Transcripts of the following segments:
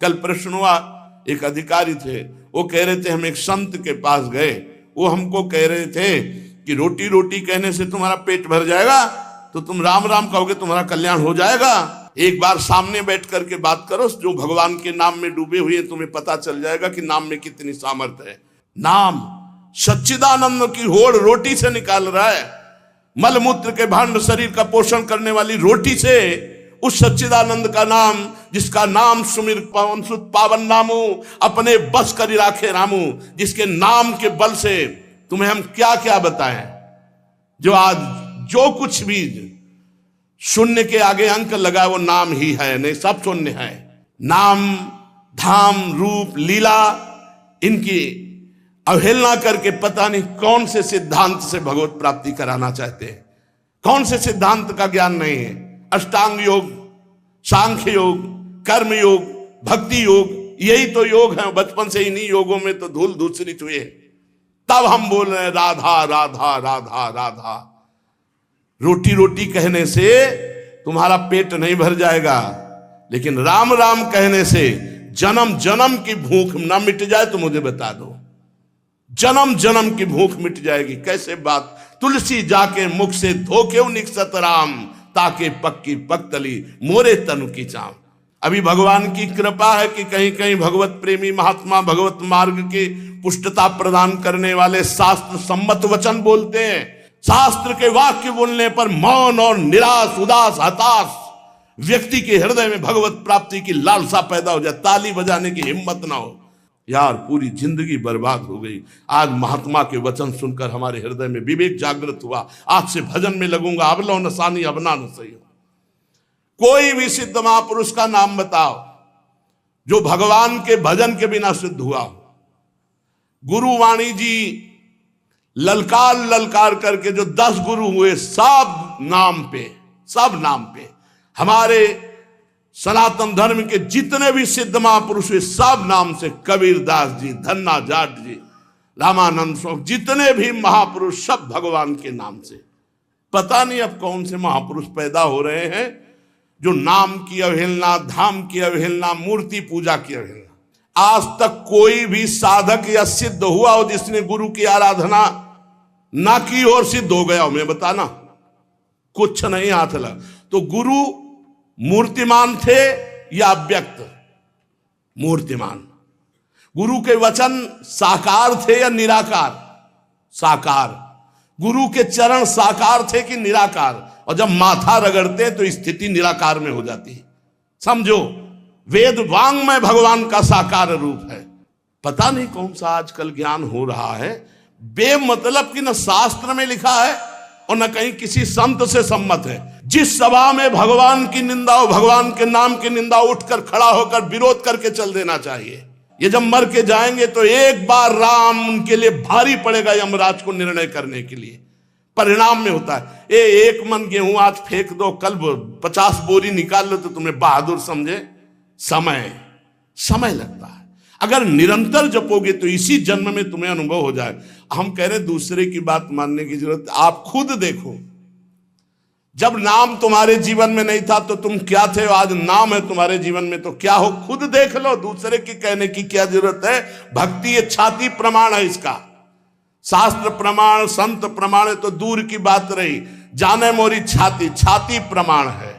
कल प्रश्न हुआ, एक अधिकारी थे, वो कह रहे थे हम एक संत के पास गए, वो हमको कह रहे थे कि रोटी रोटी कहने से तुम्हारा पेट भर जाएगा, तो तुम राम राम कहोगे तुम्हारा कल्याण हो जाएगा। एक बार सामने बैठ करके बात करो, जो भगवान के नाम में डूबे हुए हैं, तुम्हें पता चल जाएगा कि नाम में कितनी सामर्थ्य है। नाम सच्चिदानंद की होड़ रोटी से निकाल रहा है। मलमूत्र के भांड शरीर का पोषण करने वाली रोटी से उस सच्चिदानंद का नाम, जिसका नाम सुमिर पवन सुत पावन नामू, अपने बस करी राखे रामू, जिसके नाम के बल से तुम्हें हम क्या क्या बताएं। जो आज जो कुछ भी शून्य के आगे अंक लगा वो नाम ही है, नहीं सब शून्य है। नाम धाम रूप लीला इनकी अवहेलना करके पता नहीं कौन से सिद्धांत से भगवत प्राप्ति कराना चाहते हैं, कौन से सिद्धांत का ज्ञान नहीं है। अष्टांग योग, सांख्य योग, कर्म योग, भक्ति योग, यही तो योग है। बचपन से इन्हीं योगों में तो धूल धूसरित हुए, तब हम बोल रहे हैं राधा राधा राधा राधा। रोटी रोटी कहने से तुम्हारा पेट नहीं भर जाएगा, लेकिन राम राम कहने से जन्म जन्म की भूख ना मिट जाए तो मुझे बता दो, जन्म जन्म की भूख मिट जाएगी। कैसे बात, तुलसी जाके मुख से धोके निकसत राम, ताके पक्की पक्तली मोरे तनु की चाम। अभी भगवान की कृपा है कि कहीं कहीं भगवत प्रेमी महात्मा भगवत मार्ग की पुष्टता प्रदान करने वाले शास्त्र सम्मत वचन बोलते हैं। शास्त्र के वाक्य बोलने पर मौन और निराश उदास हताश व्यक्ति के हृदय में भगवत प्राप्ति की लालसा पैदा हो जाए, ताली बजाने की हिम्मत ना हो। यार पूरी जिंदगी बर्बाद हो गई। आज महात्मा के वचन सुनकर हमारे हृदय में विवेक जागृत हुआ, आज से भजन में लगूंगा। अब लो नसानी अब ना न सही हो। कोई भी सिद्ध महापुरुष का नाम बताओ जो भगवान के भजन के बिना सिद्ध हुआ। गुरुवाणी जी ललकार ललकार करके जो 10 गुरु हुए, सब नाम पे हमारे सनातन धर्म के जितने भी सिद्ध महापुरुष हुए सब नाम से। कबीरदास जी, धन्ना जाट जी, रामानंद स्वामी, जितने भी महापुरुष सब भगवान के नाम से। पता नहीं अब कौन से महापुरुष पैदा हो रहे हैं जो नाम की अवहेलना, धाम की अवहेलना, मूर्ति पूजा की अवहेलना। आज तक कोई भी साधक या सिद्ध हुआ हो जिसने गुरु की आराधना ना की और सिद्ध हो गया हो, मैं बताना कुछ नहीं हाथ लगा। तो गुरु मूर्तिमान थे या अव्यक्त? मूर्तिमान। गुरु के वचन साकार थे या निराकार? साकार। गुरु के चरण साकार थे कि निराकार? और जब माथा रगड़ते तो स्थिति निराकार में हो जाती है। समझो, वेद वांग में भगवान का साकार रूप है। पता नहीं कौन सा आजकल ज्ञान हो रहा है बेमतलब की, न शास्त्र में लिखा है और न कहीं किसी संत से सम्मत है। जिस सभा में भगवान की निंदा हो, भगवान के नाम की निंदा, उठकर खड़ा होकर विरोध करके चल देना चाहिए। ये जब मर के जाएंगे तो एक बार राम उनके लिए भारी पड़ेगा यमराज को निर्णय करने के लिए। परिणाम में होता है एक मन गेहूं आज फेंक दो, कल 50 बोरी निकाल लो तो तुम्हें बहादुर समझे। समय लगता है। अगर निरंतर जपोगे तो इसी जन्म में तुम्हें अनुभव हो जाए। हम कह रहे दूसरे की बात मानने की जरूरत, आप खुद देखो। जब नाम तुम्हारे जीवन में नहीं था तो तुम क्या थे, आज नाम है तुम्हारे जीवन में तो क्या हो, खुद देख लो। दूसरे की कहने की क्या जरूरत है। भक्ति ये छाती प्रमाण है इसका। शास्त्र प्रमाण, संत प्रमाण है तो दूर की बात रही, जाने मोरी छाती प्रमाण है।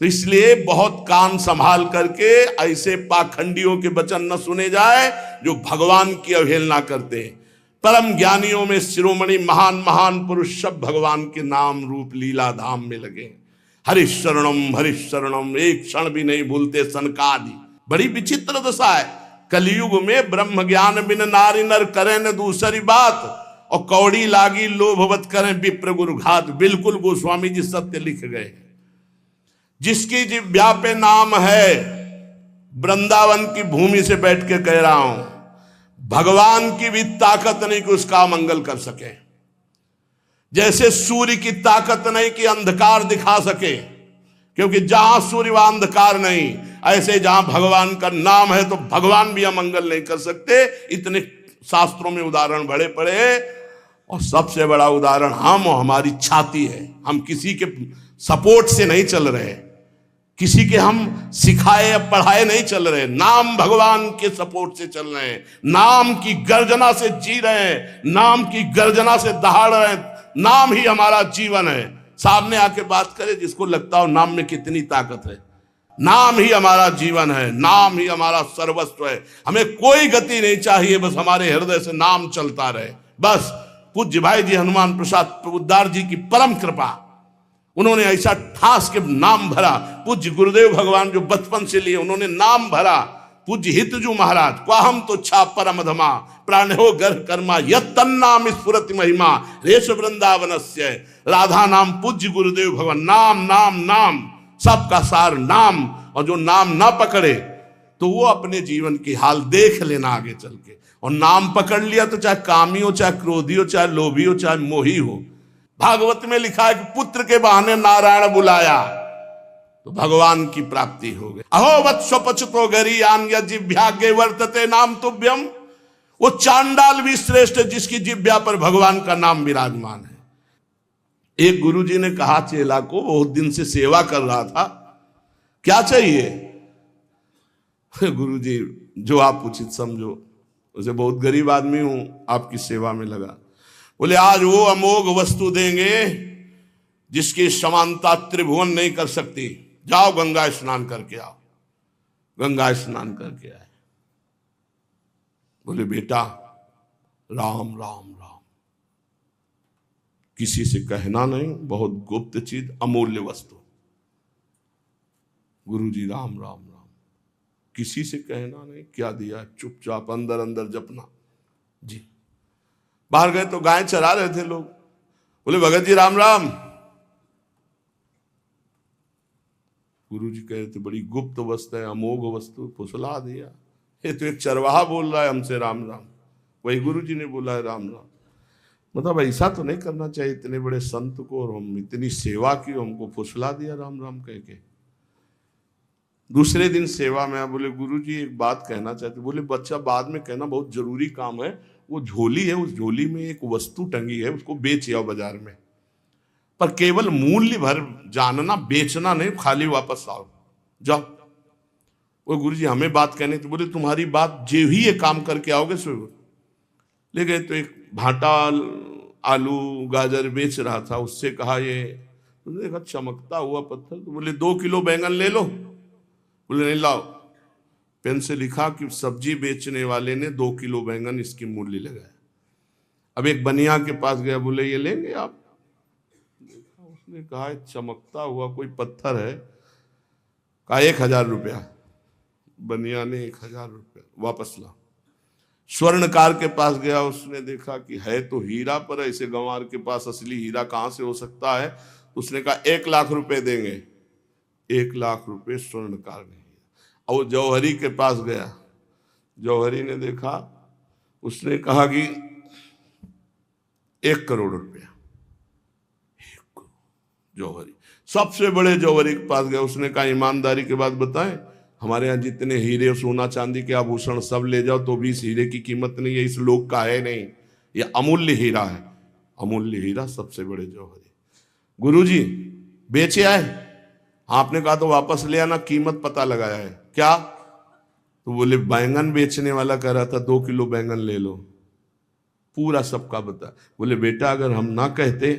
तो इसलिए बहुत कान संभाल करके ऐसे पाखंडियों के वचन न सुने जाए जो भगवान की अवहेलना करते हैं। परम ज्ञानियों में शिरोमणि महान महान पुरुष सब भगवान के नाम रूप लीला धाम में लगे। हरिशरणम एक क्षण भी नहीं भूलते सनकादि। बड़ी विचित्र दशा है। कलयुग में ब्रह्म ज्ञान बिन नारी नर करें न दूसरी बात, और कौड़ी लागी लोभवत करें विप्र गुरु घात। बिल्कुल गोस्वामी जी सत्य लिख गए। जिसकी जिह्वा पे नाम है, वृंदावन की भूमि से बैठ के कह रहा हूं, भगवान की भी ताकत नहीं कि उसका मंगल कर सके। जैसे सूर्य की ताकत नहीं कि अंधकार दिखा सके, क्योंकि जहां सूर्य वहां अंधकार नहीं। ऐसे जहां भगवान का नाम है तो भगवान भी अमंगल नहीं कर सकते। इतने शास्त्रों में उदाहरण बड़े पड़े, और सबसे बड़ा उदाहरण हम और हमारी छाती है। हम किसी के सपोर्ट से नहीं चल रहे। किसी के हम सिखाए या पढ़ाए नहीं चल रहे, नाम भगवान के सपोर्ट से चल रहे हैं, नाम की गर्जना से जी रहे हैं, नाम की गर्जना से दहाड़ रहे हैं। नाम ही हमारा जीवन है। सामने आके बात करे जिसको लगता हो नाम में कितनी ताकत है। नाम ही हमारा जीवन है, नाम ही हमारा सर्वस्व है। हमें कोई गति नहीं चाहिए, बस हमारे हृदय से नाम चलता रहे। बस पूज्य भाई जी हनुमान प्रसाद प्रबुद्धार जी की परम कृपा, उन्होंने ऐसा ठास के नाम भरा। पूज्य गुरुदेव भगवान जो बचपन से लिए, उन्होंने नाम भरा। पूज्य हितजू महाराज क्वाहम तो छा परम धमा प्राण हो गर्भ कर्मा यत्तन्नाम स्फुरति महिमा रेश वृंदावनस्य। राधा नाम पूज्य गुरुदेव भगवान, नाम नाम नाम, सबका सार नाम। और जो नाम ना पकड़े तो वो अपने जीवन की हाल देख लेना आगे चल के। और नाम पकड़ लिया तो चाहे कामी हो, चाहे क्रोधी हो, चाहे लोभी हो, चाहे मोही हो। भागवत में लिखा है कि पुत्र के बहाने नारायण बुलाया तो भगवान की प्राप्ति हो गई। अहो वत्सो पचतो गरीयान जिह्वाग्रे वर्तते नाम तुभ्यम। वो चांडाल भी श्रेष्ठ है जिसकी जिह्वा पर भगवान का नाम विराजमान है। एक गुरुजी ने कहा चेला को, बहुत दिन से सेवा कर रहा था, क्या चाहिए? गुरुजी जो आप उचित समझो। उसे बहुत गरीब आदमी हूं, आपकी सेवा में लगा। बोले आज वो अमोघ वस्तु देंगे जिसकी समानता त्रिभुवन नहीं कर सकती। जाओ गंगा स्नान करके आओ। गंगा स्नान करके आए। बोले बेटा राम राम राम, किसी से कहना नहीं, बहुत गुप्त चीज, अमूल्य वस्तु। गुरुजी राम राम राम, किसी से कहना नहीं। क्या दिया? चुपचाप अंदर अंदर जपना जी। बाहर गए तो गाय चरा रहे थे लोग। बोले भगत जी राम राम। गुरुजी कह रहे थे बड़ी गुप्त वस्तु है, अमोघ वस्तु, फुसला दिया। ये तो एक चरवाहा बोल रहा है हमसे राम राम, वही गुरुजी ने बोला है राम राम। मतलब ऐसा तो नहीं करना चाहिए, इतने बड़े संत को, और हम इतनी सेवा की, हमको फुसला दिया राम राम कह के। दूसरे दिन सेवा में बोले गुरुजी एक बात कहना चाहते। बोले बच्चा बाद में कहना, बहुत जरूरी काम है। वो झोली है, उस झोली में एक वस्तु टंगी है, उसको बेच आओ बाजार में, पर केवल मूल्य भर जानना, बेचना नहीं, खाली वापस आओ, जाओ। वो गुरुजी हमें बात कहने तो बोले तुम्हारी बात जो ही ये काम करके आओगे सो। ले गए तो एक भाटा आलू गाजर बेच रहा था, उससे कहा ये, उसने देखा चमकता हुआ पत्थर, तो बोले 2 किलो बैंगन ले लो। बोले नहीं लाओ। पेन से लिखा कि सब्जी बेचने वाले ने 2 किलो बैंगन इसकी मूल्य लगाया। अब एक बनिया के पास गया, बोले ये लेंगे आप? देखा, उसने कहा चमकता हुआ कोई पत्थर है। कहा 1000 रुपया। बनिया ने 1000 रुपया वापस ला। स्वर्णकार के पास गया, उसने देखा कि है तो हीरा, पर ऐसे गंवार के पास असली हीरा कहाँ से हो सकता है। उसने कहा 1 लाख रुपए देंगे। 1 लाख रुपए स्वर्णकार ने। और जौहरी के पास गया, जौहरी ने देखा, उसने कहा कि 1 करोड़ रुपया। जौहरी सबसे बड़े जौहरी के पास गया, उसने कहा ईमानदारी के बाद बताएं, हमारे यहाँ जितने हीरे सोना चांदी के आभूषण सब ले जाओ तो भी इस हीरे की कीमत नहीं है, इस लोक का है नहीं, ये अमूल्य हीरा है। अमूल्य हीरा, सबसे बड़े जौहरी। गुरुजी बेचे आए? आपने कहा तो वापस ले आना, कीमत पता लगाया है। क्या? तो बोले बैंगन बेचने वाला कह रहा था 2 किलो बैंगन ले लो, पूरा सबका बता। बोले बेटा अगर हम ना कहते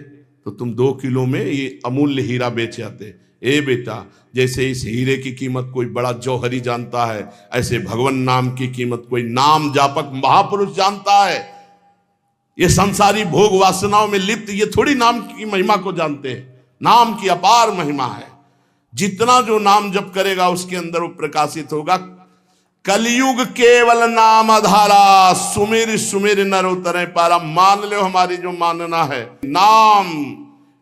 तो तुम 2 किलो में ये अमूल्य हीरा बेच आते। ए बेटा, जैसे इस हीरे की कीमत कोई बड़ा जौहरी जानता है, ऐसे भगवान नाम की कीमत कोई नाम जापक महापुरुष जानता है। ये संसारी भोग वासनाओं में लिप्त ये थोड़ी नाम की महिमा को जानते हैं। नाम की अपार महिमा है। जितना जो नाम जप करेगा उसके अंदर वो प्रकाशित होगा। कलयुग केवल नाम आधारा, सुमिर सुमिर नर उतरे पारा। मान लो हमारी जो मानना है, नाम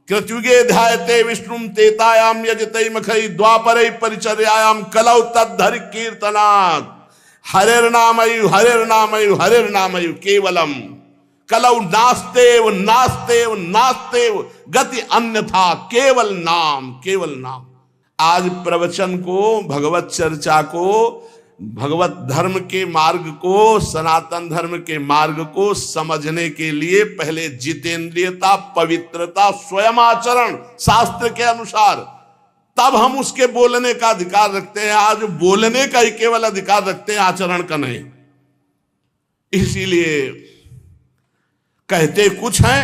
कृतयुगे ध्यायते विष्णुम तेतायाम यजते मखई द्वापरे परिचर्यायाम कलौ तद्धरि कीर्तनात्। हरेर्नामयु हरेर्नामयु हरेर्नामयु केवलम कलौ नास्तेव नास्तेव नास्तेव गति अन्यथा केवल नाम, केवल नाम। आज प्रवचन को, भगवत चर्चा को, भगवत धर्म के मार्ग को, सनातन धर्म के मार्ग को समझने के लिए पहले जितेंद्रियता, पवित्रता, स्वयं आचरण शास्त्र के अनुसार, तब हम उसके बोलने का अधिकार रखते हैं। आज बोलने का ही केवल अधिकार रखते हैं, आचरण का नहीं। इसीलिए कहते कुछ है,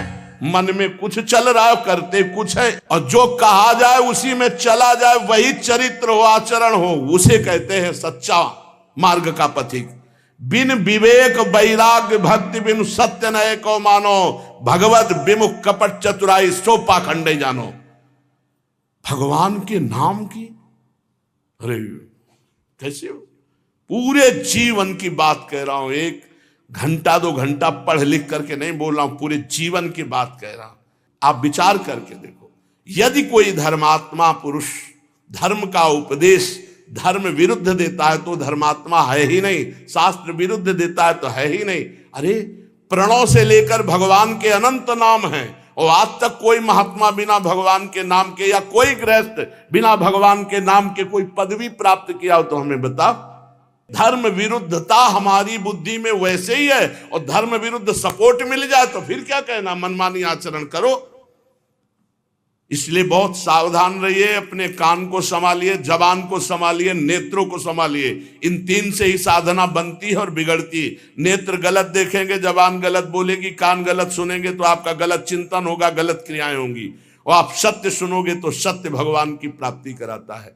मन में कुछ चल रहा है, करते कुछ है, और जो कहा जाए उसी में चला जाए, वही चरित्र हो, आचरण हो, उसे कहते हैं सच्चा मार्ग का पथिक। बिन विवेक वैराग्य भक्ति बिन सत्य नए को मानो, भगवत विमुख कपट चतुराई सो पाखंडे जानो। भगवान के नाम की, अरे कैसे हो, पूरे जीवन की बात कह रहा हूं, एक घंटा 2 घंटा पढ़ लिख करके नहीं बोल रहा हूं, पूरे जीवन की बात कह रहा हूं। आप विचार करके देखो, यदि कोई धर्मात्मा पुरुष धर्म का उपदेश धर्म विरुद्ध देता है तो धर्मात्मा है ही नहीं, शास्त्र विरुद्ध देता है तो है ही नहीं। अरे प्रणव से लेकर भगवान के अनंत नाम हैं, और आज तक कोई महात्मा बिना भगवान के नाम के, या कोई गृहस्थ बिना भगवान के नाम के कोई पदवी प्राप्त किया हो तो हमें बता। धर्म विरुद्धता हमारी बुद्धि में वैसे ही है, और धर्म विरुद्ध सपोर्ट मिल जाए तो फिर क्या कहना, मनमानी आचरण करो। इसलिए बहुत सावधान रहिए, अपने कान को संभालिए, जबान को संभालिए, नेत्रों को संभालिए। इन 3 से ही साधना बनती है और बिगड़ती। नेत्र गलत देखेंगे, जबान गलत बोलेगी, कान गलत सुनेंगे तो आपका गलत चिंतन होगा, गलत क्रियाएं होंगी, और आप सत्य सुनोगे तो सत्य भगवान की प्राप्ति कराता है।